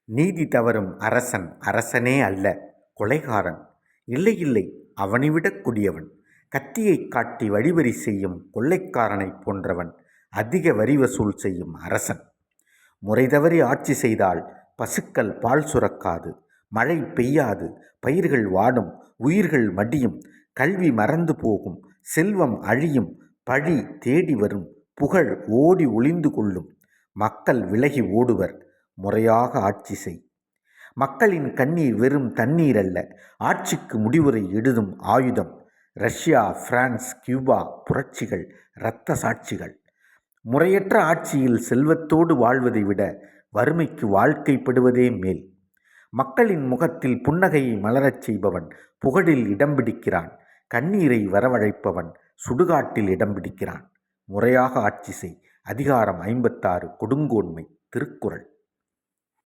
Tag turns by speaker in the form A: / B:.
A: நீதி தவறும் அரசன் அரசனே அல்ல, கொலைகாரன். இல்லை இல்லை, அவனைவிடக் கொடியவன். கத்தியைக் காட்டி வழிப்பறி செய்யும் கொள்ளைக்காரனைப் போன்றவன் அதிக வரி வசூல் செய்யும் அரசன். முறை தவறி ஆட்சி செய்தால் பசுக்கள் பால் சுரக்காது, மழை பெய்யாது, பயிர்கள் வாடும், உயிர்கள் மடியும், கல்வி மறந்து போகும், செல்வம் அழியும், பழி தேடி வரும், புகழ் ஓடி ஒளிந்து கொள்ளும், மக்கள் விலகி ஓடுவர். முறையாக ஆட்சி செய். மக்களின் கண்ணீர் வெறும் தண்ணீர் அல்ல, ஆட்சிக்கு முடிவுரை எழுதும் ஆயுதம். ரஷ்யா, பிரான்ஸ், கியூபா புரட்சிகள் இரத்த சாட்சிகள். முறையற்ற ஆட்சியில் செல்வத்தோடு வாழ்வதை விட வறுமைக்கு வாழ்க்கைப்படுவதே மேல். மக்களின் முகத்தில் புன்னகையை மலரச் செய்பவன் புகழில் இடம் பிடிக்கிறான். கண்ணீரை வரவழைப்பவன் சுடுகாட்டில் இடம் பிடிக்கிறான். முறையாக ஆட்சி செய். அதிகாரம் 56, கொடுங்கோன்மை. திருக்குறள்.